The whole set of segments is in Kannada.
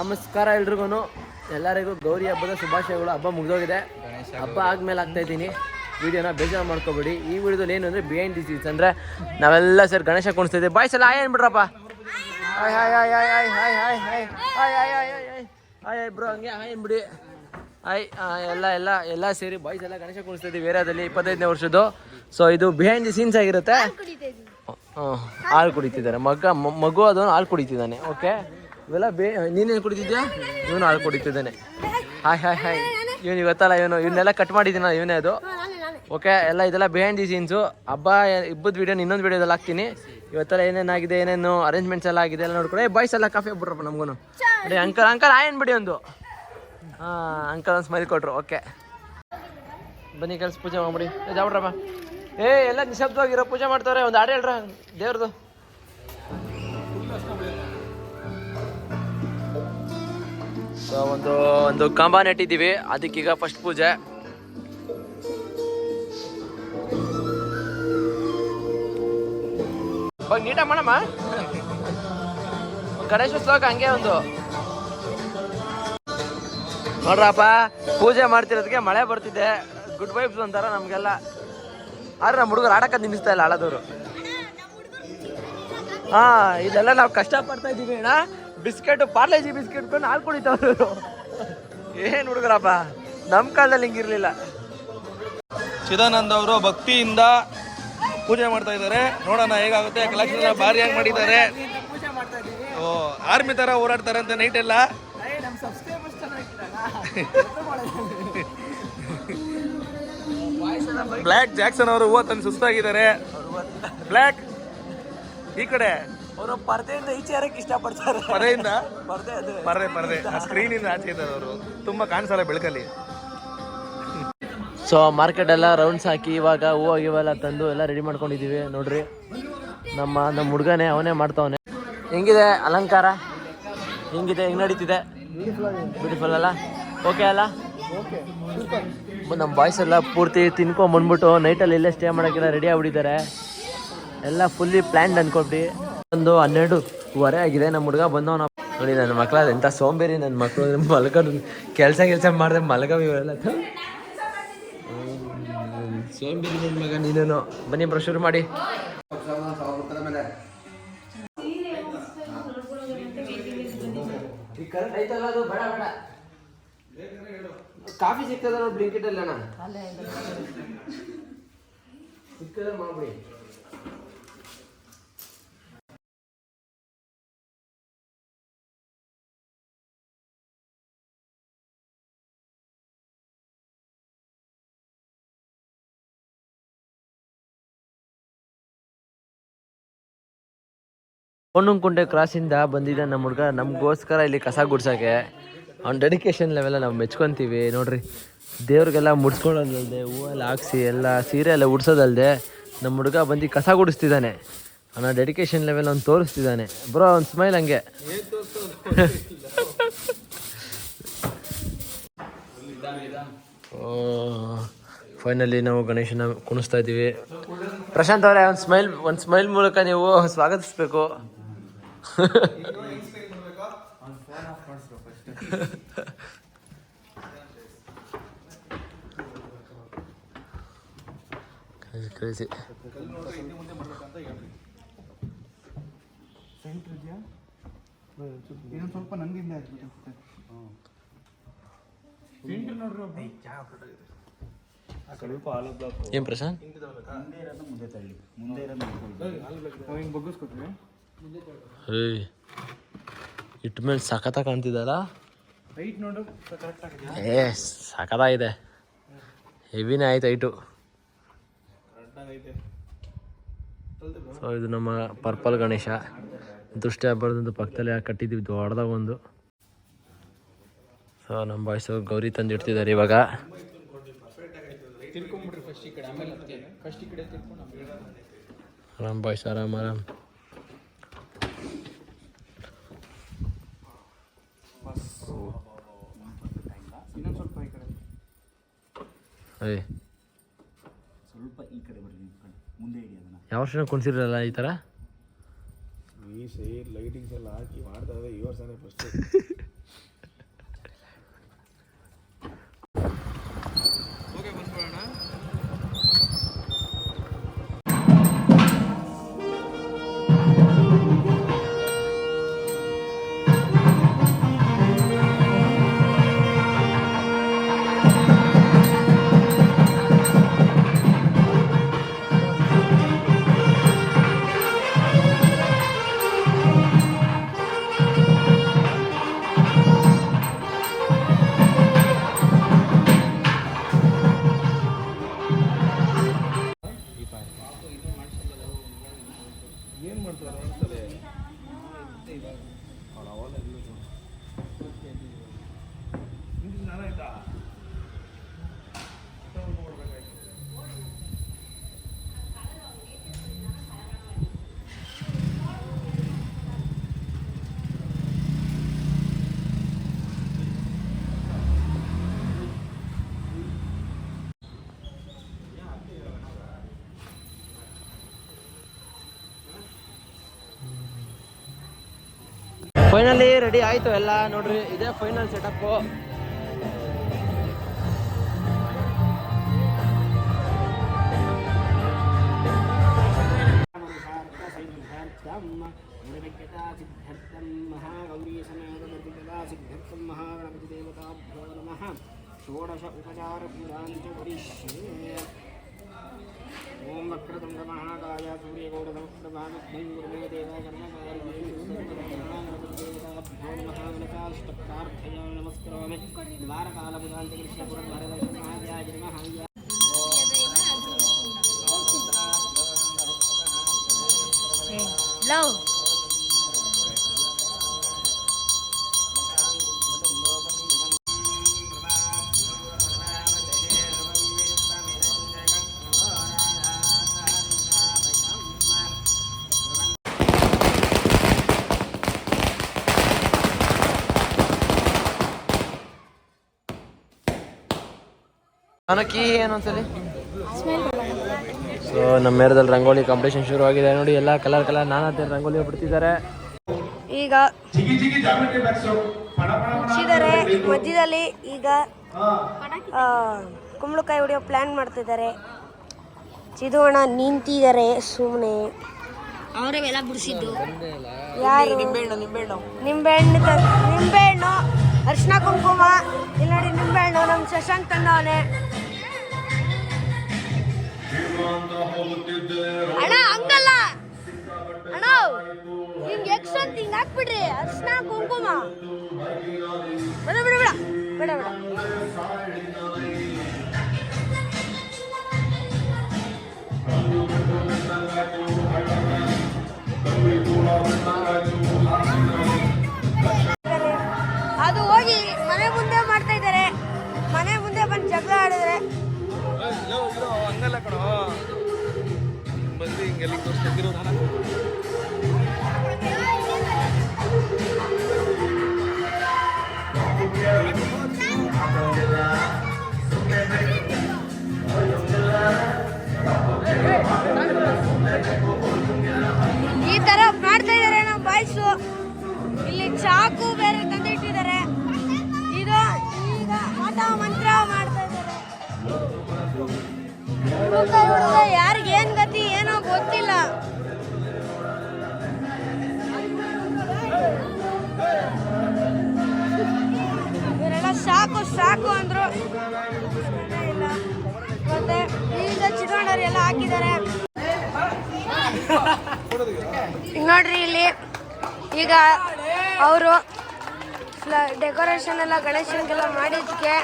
ನಮಸ್ಕಾರ ಎಲ್ರಿಗೂ. ಎಲ್ಲರಿಗೂ ಗೌರಿ ಹಬ್ಬದ ಶುಭಾಶಯಗಳು. ಹಬ್ಬ ಮುಗಿದೋಗಿದೆ. ಹಬ್ಬ ಆದ್ಮೇಲೆ ಆಗ್ತಾ ಇದ್ದೀನಿ. ವಿಡಿಯೋನ ಬೇಜಾರು ಮಾಡ್ಕೋಬೇಡಿ. ಈ ವಿಡಿಯೋದಲ್ಲಿ ಏನು ಅಂದರೆ ಬಿಹೈಂಡ್ ದಿ ಸೀನ್ಸ್ ಅಂದರೆ ನಾವೆಲ್ಲ ಸರ್ ಗಣೇಶ ಕುಣಿಸ್ತಾ ಇದ್ದೀವಿ. ಬಾಯ್ಸ್ ಎಲ್ಲ ಹಾಯ್ ಅನ್ಬಿಡ್ರಪ್ಪ. Hi hi hi hi hi hi hi hi hi hi hi hi hi bro, ಹಂಗೆ ಹಾಯ್ ಅನ್ಬಿಡಿ. ಹಾಯ್ ಎಲ್ಲ ಸೇರಿ ಬಾಯ್ಸ್ ಎಲ್ಲ ಗಣೇಶ ಕುಣಿಸ್ತಾ ಇದ್ದೀವಿ ಏರಿಯಾದಲ್ಲಿ 25ನೇ ವರ್ಷದ್ದು. ಸೊ ಇದು ಬಿಹೈಂಡ್ ದಿ ಸೀನ್ಸ್ ಆಗಿರುತ್ತೆ. ಹಾಲು ಕುಡಿತಿದ್ದಾರೆ ಮಗು ಅದನ್ನು ಹಾಲು ಕುಡಿತಿದ್ದಾನೆ. ಓಕೆ, ಇವೆಲ್ಲ ನೀನೇನು ಕುಡಿತಿದ್ಯಾ? ಇವನು ಹಾಲು ಕುಡಿತಿದ್ದಾನೆ. Hi hi hi. ಇವನು ಗೊತ್ತಲ್ಲ, ಇವನ್ನೆಲ್ಲ ಕಟ್ ಮಾಡಿದ್ದೀನಿ ಇವನೇ ಅದು. ಓಕೆ, ಇದೆಲ್ಲ ಬಿಹೈಂಡ್ ದಿ ಸೀನ್ಸು. ಹಬ್ಬ ಇಬ್ಬದ ವೀಡಿಯೋನ ಇನ್ನೊಂದು ವೀಡಿಯೋದಲ್ಲಿ ಹಾಕ್ತೀನಿ. ಇವತ್ತೆಲ್ಲ ಏನೇನಾಗಿದೆ, ಏನೇನು ಅರೇಂಜ್ಮೆಂಟ್ಸ್ ಎಲ್ಲ ಆಗಿದೆ ಎಲ್ಲ ನೋಡ್ಕೊಳ್ಳಿ. ಬಾಯ್ಸ್ ಎಲ್ಲ ಕಾಫಿ ಬಿಡ್ರಪ್ಪ ನಮಗೂ. ಅದೇ ಅಂಕಲ್ ಆಯನ್ ಬಿಡಿ ಒಂದು. ಅಂಕಲ್ ಒಂದು ಸ್ಮೈಲ್ ಕೊಟ್ರು. ಓಕೆ ಬನ್ನಿ ಕೆಲಸ ಪೂಜೆ ಮಾಡ್ಬಿಡಿ. ಜಾಬಿಡ್ರಪ್ಪ. ಎಲ್ಲ ನಿಶಬ್ದವಾಗಿರೋ ಪೂಜೆ ಮಾಡ್ತಾವ್ರೆ. ಒಂದು ಹಾಡು ಹೇಳ್ರ ದೇವ್ರದು. ಸೊ ಒಂದು ಕಂಬ ನೆಟ್ಟಿದ್ದೀವಿ, ಅದಕ್ಕೀಗ ಫಸ್ಟ್ ಪೂಜೆ. ನೀಟಾಗಿ ಮಾಡಮ್ಮ. ಗಣೇಶೋತ್ಸವಕ್ಕೆ ಹಂಗೆ ಒಂದು ನೋಡ್ರಪ್ಪ, ಪೂಜೆ ಮಾಡ್ತಿರೋದಕ್ಕೆ ಮಳೆ ಬರ್ತಿದೆ. ಗುಡ್ ವೈಬ್ಸ್ ಅಂತಾರ ನಮಗೆಲ್ಲ. ಆದ್ರೆ ನಮ್ಮ ಹುಡುಗರು ಆಡಕ್ಕೆ ನಿಲ್ಲಿಸ್ತಾ ಇಲ್ಲ ಹಳದವರು. ಇದೆಲ್ಲ ನಾವು ಕಷ್ಟಪಡ್ತಾ ಇದ್ದೀವಿ ಅಣ್ಣ. ಬಿಸ್ಕೆಟ್, ಪಾರ್ಲೇಜಿ ಬಿಸ್ಕೆಟ್ ಕೊಂಡು ಹಾಲು ಕುಡಿತಾವ್ರು. ಏನು ಹುಡುಗರಪ್ಪ, ನಮ್ಮ ಕಾಲದಲ್ಲಿ ಹಿಂಗಿರ್ಲಿಲ್ಲ. ಚಿದಾನಂದ್ ಅವರು ಭಕ್ತಿಯಿಂದ ಪೂಜೆ ಮಾಡ್ತಾ ಇದ್ದಾರೆ. ನೋಡೋಣ ಹೇಗಾಗುತ್ತೆ. ಕಲೆಕ್ಷನ್ ಭಾರಿಯಾಗಿ ಮಾಡಿದ್ದಾರೆ. ಆರ್ಮಿ ತರ ಓಡಾಡ್ತಾರೆ ಅಂತ ನೈಟ್ ಎಲ್ಲ. ಬ್ಲ್ಯಾಕ್ ಜಾಕ್ಸನ್ ಅವರು ತಂದು ಸುಸ್ತಾಗಿದ್ದಾರೆ. ಬ್ಲ್ಯಾಕ್ ಈ ಕಡೆ ಅವರು ಪರ್ದೆಯಿಂದ ಈಚೆ ಯಾರಕ್ಕೆ ಇಷ್ಟಪಡ್ತಾರೆ. ಪರ್ದೆ ಸ್ಕ್ರೀನ್ ಇಂದ ಆಚೆ ಇದ್ದಾರೆ ಅವರು. ತುಂಬಾ ಕಾಣಿಸಲ್ಲ ಬೆಳಕಲ್ಲಿ. ಸೊ ಮಾರ್ಕೆಟ್ ಎಲ್ಲ ರೌಂಡ್ಸ್ ಹಾಕಿ ಇವಾಗ ಹೂವು ಇವೆಲ್ಲ ತಂದು ಎಲ್ಲ ರೆಡಿ ಮಾಡ್ಕೊಂಡಿದ್ದೀವಿ. ನೋಡ್ರಿ, ನಮ್ಮ ಹುಡುಗನೇ ಅವನೇ ಮಾಡ್ತಾವನೆ. ಹೆಂಗಿದೆ ಅಲಂಕಾರ? ಹೆಂಗಿದೆ? ಹೆಂಗೆ ನಡೀತಿದೆ? ಬ್ಯೂಟಿಫುಲ್ ಅಲ್ಲ? ಓಕೆ ಅಲ್ಲ? ನಮ್ಮ ಬಾಯ್ಸ್ ಎಲ್ಲ ಪೂರ್ತಿ ತಿನ್ಕೊಂಡ್ಬಂದ್ಬಿಟ್ಟು ನೈಟಲ್ಲಿ ಇಲ್ಲೇ ಸ್ಟೇ ಮಾಡೋಕ್ಕೆಲ್ಲ ರೆಡಿ ಆಗ್ಬಿಟ್ಟಿದ್ದಾರೆ. ಎಲ್ಲ ಫುಲ್ಲಿ ಪ್ಲ್ಯಾನ್ಡ್ ಅನ್ಕೊಬಿಟ್ಟು. ಒಂದು 12:15 ಆಗಿದೆ. ನಮ್ಮ ಹುಡುಗ ಬಂದವನ ನೋಡಿ. ನನ್ನ ಮಕ್ಕಳ ಎಂಥ ಸೋಂಬೇರಿ ನನ್ನ ಮಕ್ಕಳು. ಮಲ್ಕೊಂಡು ಕೆಲಸ ಮಾಡಿದ್ರೆ ಮಲಗವ ಇವರೆಲ್ಲ. ಸೋಂಬೇರಿ ನನ್ನ ಮಗ ನೀನೇನು. ಬನ್ನಿ ಬ್ರೋ, ಶುರು ಮಾಡಿ. ಕಾಫಿ ಸಿಗ್ತದ ನೋಡಿ ಬ್ಲಿಂಕಿಟ್ ಅಲ್ಲಿ ಅಣ್ಣ. ಸಿಕ್ಕದ ಮಾಡ್ಬಿಡಿ. ಕೋಣಂಕುಂಟೆ ಕ್ರಾಸಿಂದ ಬಂದಿದ್ದ ನಮ್ಮ ಹುಡುಗ ನಮಗೋಸ್ಕರ ಇಲ್ಲಿ ಕಸ ಗುಡ್ಸೋಕ್ಕೆ. ಅವ್ನ ಡೆಡಿಕೇಶನ್ ಲೆವೆಲ್ಲ ನಾವು ಮೆಚ್ಕೊತೀವಿ. ನೋಡ್ರಿ, ದೇವ್ರಿಗೆಲ್ಲ ಮುಡ್ಸ್ಕೊಳ್ಳೋದಲ್ದೆ, ಹೂವೆಲ್ಲ ಹಾಕ್ಸಿ ಎಲ್ಲ ಸೀರೆ ಎಲ್ಲ ಉಡ್ಸೋದಲ್ದೆ ನಮ್ಮ ಹುಡುಗ ಬಂದು ಕಸ ಗುಡಿಸ್ತಿದ್ದಾನೆ. ಅವನ ಡೆಡಿಕೇಶನ್ ಲೆವೆಲ್ ಅವ್ನು ತೋರಿಸ್ತಿದ್ದಾನೆ. ಬ್ರೋ ಒಂದು ಸ್ಮೈಲ್ ಹಂಗೆ. ಫೈನಲಿ ನಾವು ಗಣೇಶನ ಕುಣಿಸ್ತಾ ಇದ್ದೀವಿ. ಪ್ರಶಾಂತ್ ಅವರೇ, ಒಂದು ಸ್ಮೈಲ್ ಮೂಲಕ ನೀವು ಸ್ವಾಗತಿಸ್ಬೇಕು. ಕ್ರೇಜಿ. ಸ್ವಲ್ಪ ನಂಗಿಂದ ಏನ್ ಪ್ರಶಾಂತ್? ಇಟ್ ಮೇಲೆ ಸಖತ ಕಾಣ್ತಿದ್ದಲ್ಲ. ಸಖತ್ತಾಗಿದೆ. ಹೆವಿನೇ ಆಯ್ತು ಐಟು. ಸೊ ಇದು ನಮ್ಮ ಪರ್ಪಲ್ ಗಣೇಶ. ದೃಷ್ಟಿ ಆಗ್ಬಾರ್ದು ಪಕ್ಕದಲ್ಲಿ ಕಟ್ಟಿದ್ದೀವಿ ದೊಡ್ಡದಾಗ ಒಂದು. ಸೊ ನಮ್ಮ ಬಾಯ್ಸು ಗೌರಿ ತಂದು ಇಡ್ತಿದ್ದಾರೆ ಇವಾಗ. ಆರಾಮ್ ಬಾಯ್ಸ್, ಆರಾಮ್. ಸ್ವಲ್ಪ ಈ ಕಡೆ ಬರಲಿ, ಮುಂದೆ ಇಡಿ ಅದನ್ನ. ಯಾವ ವರ್ಷ ಕುಣಿಸಿರಲ್ಲ ಈ ಥರ? ಈ ಸೈಡ್ ಲೈಟಿಂಗ್ಸ್ ಎಲ್ಲ ಹಾಕಿ ಮಾಡ್ತಾ ಇದ್ದಾರೆ ಈ ವರ್ಷನೇ ಫಸ್ಟ್. ರೆಡಿ ಆಯ್ತು ಎಲ್ಲ ನೋಡ್ರಿ. ಇದೇ ಫೈನಲ್ ಸೆಟಪ್. षोडश उपचारपूजाञ्च ओम वक्रतुंड महाकाय सूर्यकोटसमप्रभागभङ्गुर्मे देवकर्मकारिभ्यो महामनसाष्टप्रार्थया नमस्करोमि द्वारकालपुरान्तकृष्णपुरद्वारदर्शनाय नमः। Love. ಅವನಕ್ಕಿ ಏನೊಂದ್ಸಲಿ. ಸೊ ನಮ್ಮ ಮೇರದಲ್ಲಿ ರಂಗೋಲಿ ಕಾಂಪಿಟೇಷನ್ ಶುರು ಆಗಿದೆ ನೋಡಿ. ಎಲ್ಲ ಕಲರ್ ನಾನಾ ಥರ ರಂಗೋಲಿ ಬಿಡ್ತಿದ್ದಾರೆ. ಈಗ ಮುಚ್ಚಿದ್ದಾರೆ ಮಧ್ಯದಲ್ಲಿ. ಈಗ ಕುಂಬಳಕಾಯಿ ಹೊಡೆಯೋ ಪ್ಲಾನ್ ಮಾಡ್ತಿದ್ದಾರೆ. ಚಿದುವಣ ನಿಂತಿದ್ದಾರೆ ಸುಮ್ಮನೆ. ಅವರೆಲ್ಲ ಬಿಡಿಸಿದ್ದು ಯಾರು? ನಿಂಬೆಹಣ್ಣು ಅರ್ಶಿನ ಕುಂಕುಮ. ಇಲ್ಲಿ ನೋಡಿ ನಿಂಬೆಹಣ್ಣು ನಮ್ಮ ಶಶಾಂಕ್ ತಂದವನೆ. ಅಣ್ಣ ಹಂಗಲ್ಲ ಅಣ್ಣ, ನಿಮ್ಗೆ ಎಕ್ಸ್ ಅಂತ ಹಿಂಗೆ ಹಾಕ್ಬಿಡ್ರಿ. ಅರ್ಶಿನ ಕುಂಕುಮ ಬೇಡ ಬೇಡ ಬೇಡ ಬೇಡ ಬೇಡ. ಅದು ಹೋಗಿ ಮನೆ ಮುಂದೆ ಮಾಡ್ತಾ ಇದ್ದಾರೆ. ಮನೆ ಮುಂದೆ ಬಂದು ಜಗಳ ಆಡಿದ್ರೆ ಹಂಗಲ್ಲ ಕಣೋ, ಬಂದು ಹಿಂಗೆಲ್ಲ ತೋರಿಸ್ತಿರೋ ನಾನು. ಈ ತರ ಮಾಡ್ತಾ ಇದಾರೆ ನಮ್ಮ ಬಾಯ್ಸು. ಇಲ್ಲಿ ಚಾಕು ಬೇರೆ ತಂದಿಟ್ಟಿದ್ದಾರೆ. ಇದು ಈಗ ಮತ ಮಂತ್ರ ಮಾಡ್ತಾ ಇದ್ದಾರೆ. ಯಾರಿಗೆ ಏನ್ ಗತಿ ಏನೋ ಗೊತ್ತಿಲ್ಲ. ಇವರೆಲ್ಲ ಸಾಕು ಸಾಕು ಅಂದ್ರು. ಇಲ್ಲ ಮತ್ತೆ ಈಗ ಚಿತ್ರಣ್ಣರು ಎಲ್ಲ ಹಾಕಿದ್ದಾರೆ. ನೋಡ್ರಿ ಇಲ್ಲಿ ಈಗ ಅವರು ಡೆಕೋರೇಷನ್ ಎಲ್ಲ ಗಣೇಶನಿಗೆಲ್ಲ ಮಾಡಿದ್ದಕ್ಕೆ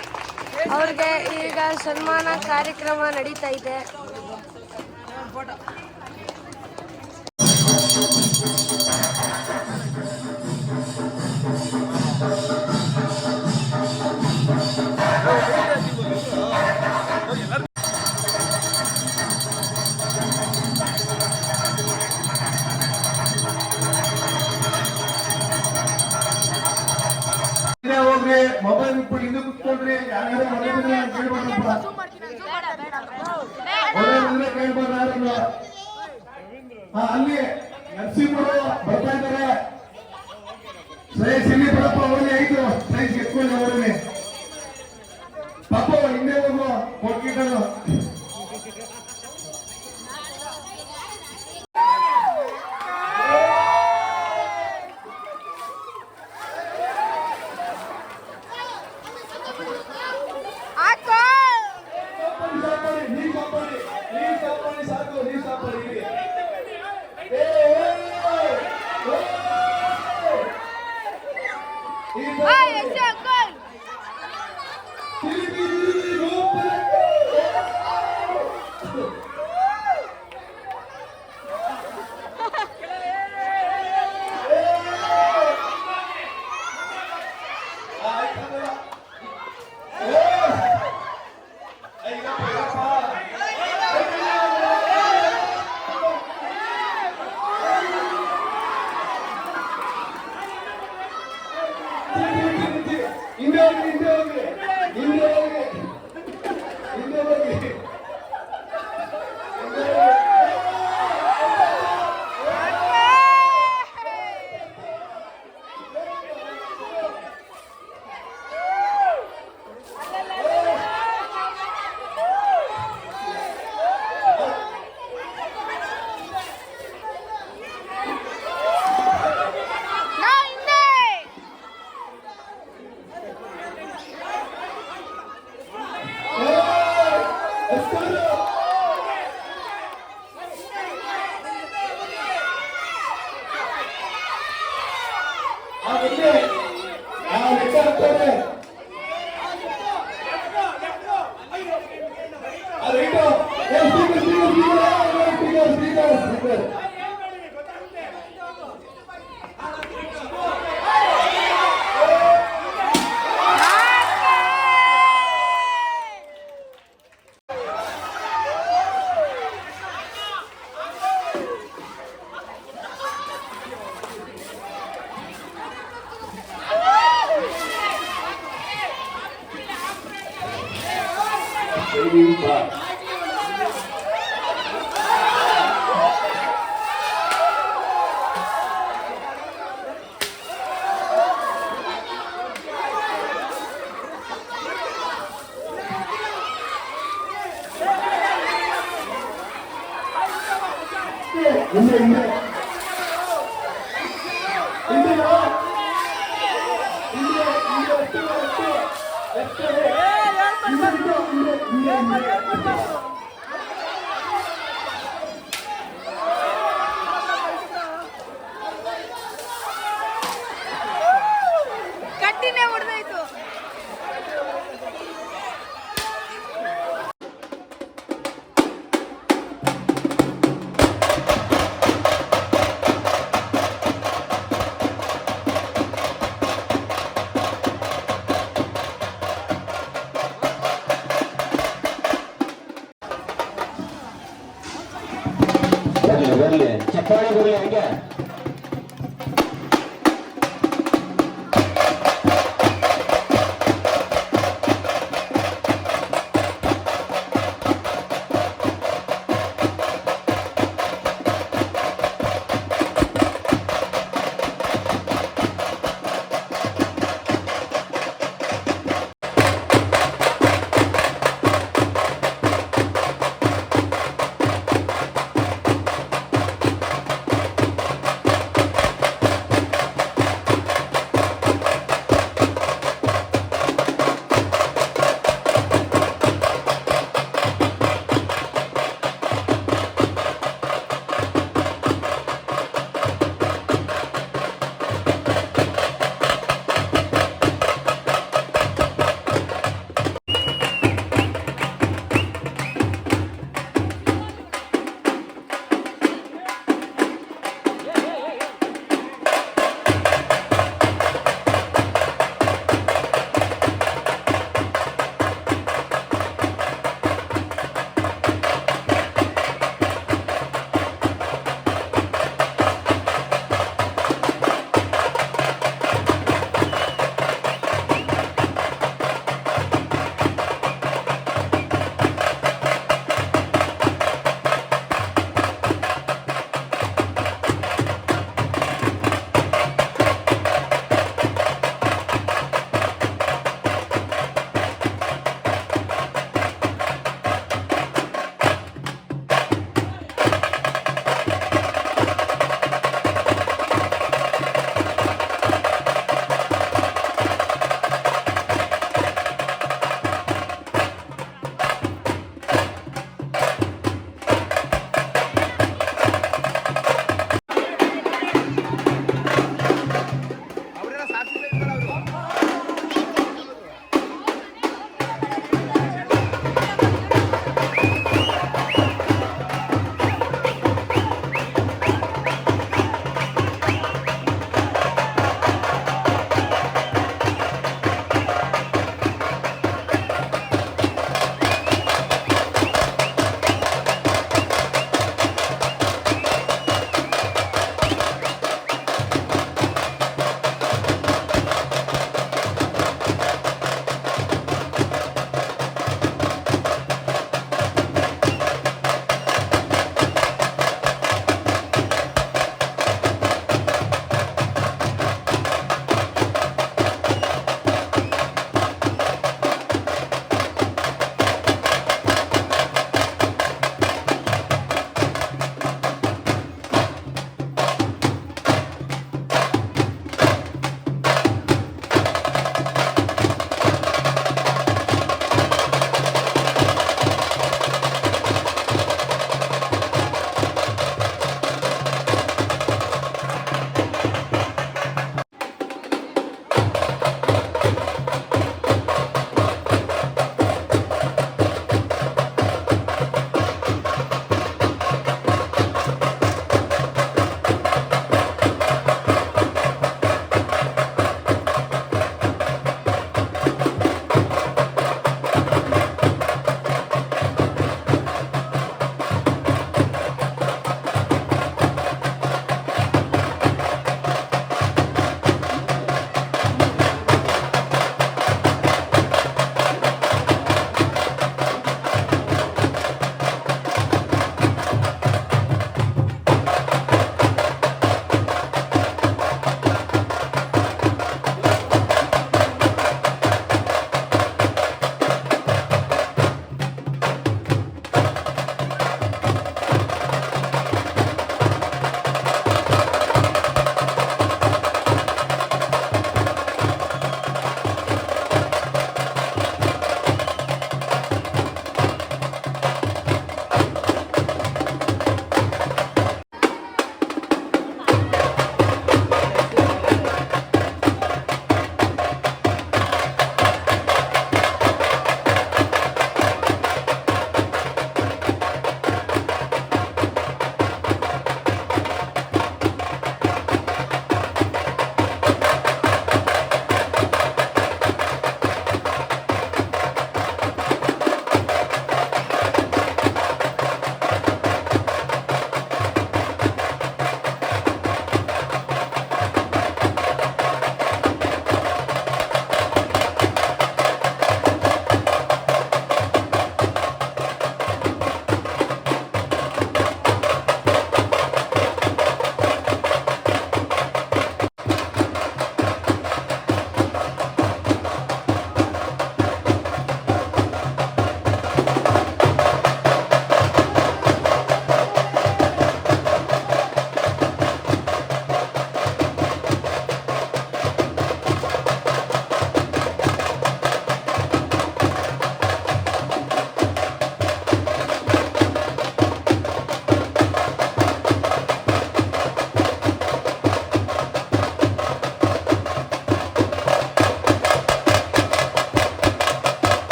ಅವ್ರಿಗೆ ಈಗ ಸನ್ಮಾನ ಕಾರ್ಯಕ್ರಮ ನಡೀತಾ ಇದೆ. ಮೊಬೈಲ್ ಇಟ್ಬಿಟ್ಟು ಹಿಂದೆ ಕುತ್ಕೊಂಡ್ರಿ ಯಾರ್ಯಾರು ಕೇಳ್ಬಾರ್ದು. ಅಲ್ಲಿ ನರಸಿಂಹರು ಬರ್ತಾ ಇದ್ದಾರೆ. ಶ್ರೇಯಸ್ ಇಲ್ಲಿ ಬರಪ್ಪ, ಅವ್ರಿಗೆ ಆಯ್ತು ಶ್ರೇಯಸ್ ಎತ್ಕೊಳ್ಳಿ. ಅವ್ರಿಗೆ ಪಾಪ ಹಿಂದೆ ಹೋಗು ಕೊಟ್ಟಿದ್ದನು. ಹೆಂಗೆ ಆಗ್ತಾರೆ ಕಟ್ಟಿನೇ ಹೊಡೆದಾಯ್ತು. ಬರ್ಲಿ ಚಪ್ಪಾಳೆ ಬರ್ಲಿ ಹಂಗೆ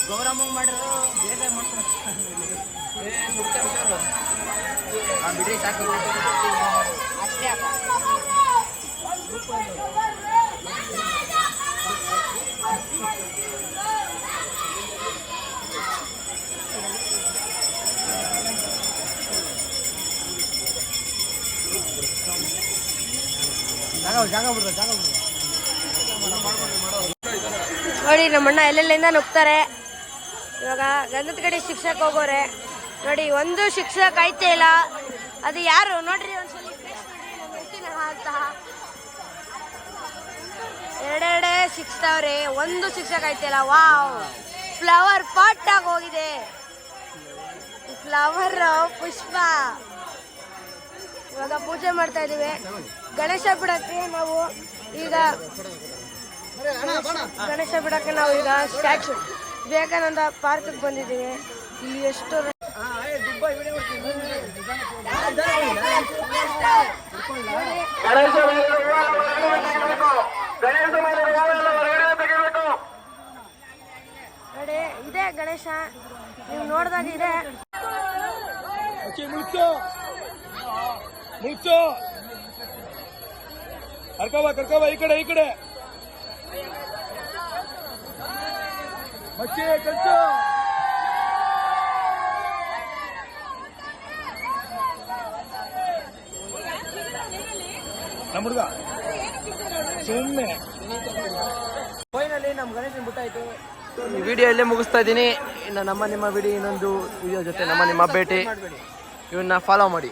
ಗೌರಮ್ಮ ಮಾಡಿರೋ ಬೇಗ ಬಿಡ್ರಿ ಸಾಕು ಅಷ್ಟೇ ಅಪ್ಪ. ನೋಡಿ ನಮ್ಮಣ್ಣ ಎಲ್ಲೆಲ್ಲಿಂದ ನುಗ್ತಾರೆ. ಇವಾಗ ಗಂಧದ ಕಡೆ ಶಿಕ್ಷಕ ಹೋಗೋರೆ ನೋಡಿ. ಒಂದು ಶಿಕ್ಷಕ ಐತೆ ಇಲ್ಲ, ಅದು ಯಾರು ನೋಡ್ರಿ ಒಂದ್ಸಲ face ನೋಡಿ, ಅಂತ ಎರಡೆರಡೆ ಸಿಕ್ಸ್ತಾವ್ರೆ, ಒಂದು ಶಿಕ್ಷಕ ಐತಿಲ್ಲ. ವಾವ್, ಫ್ಲವರ್ ಪಾಟ್ ಆಗಿ ಹೋಗಿದೆ. ಫ್ಲವರ್ ಪುಷ್ಪ. ಇವಾಗ ಪೂಜೆ ಮಾಡ್ತಾ ಇದೀವಿ. ಗಣೇಶ ಬಿಡಕ್ಕೆ ನಾವು ಈಗ ಸ್ಟ್ಯಾಚು ವಿವೇಕಾನಂದ ಪಾರ್ಕ್ ಬಂದಿದ್ದೀವಿ. ಇಲ್ಲಿ ಎಷ್ಟು ನೋಡಿ ಇದೆ ಗಣೇಶ, ನೀವು ನೋಡ್ದಾಗ ಇದೆ. ಕರ್ಕಬ ಈ ಕಡೆ ಮಚ್ಚಿ ಕಚ್ಚು. ನಮ್ಮ ಹುಡುಗ ಸುಮ್ಮನೆ ಫೈನಲಿ ನಮ್ಮ ಗಣೇಶನ್ ಬಿಟ್ಟಾಯ್ತು. ಈ ವಿಡಿಯೋ ಇಲ್ಲೇ ಮುಗಿಸ್ತಾ ಇದ್ದೀನಿ. ಇನ್ನು ನಿಮ್ಮ ವಿಡಿಯೋ ಇನ್ನೊಂದು ವಿಡಿಯೋ ಜೊತೆ ನಿಮ್ಮ ಭೇಟಿ. ಇವನ್ನ ಫಾಲೋ ಮಾಡಿ.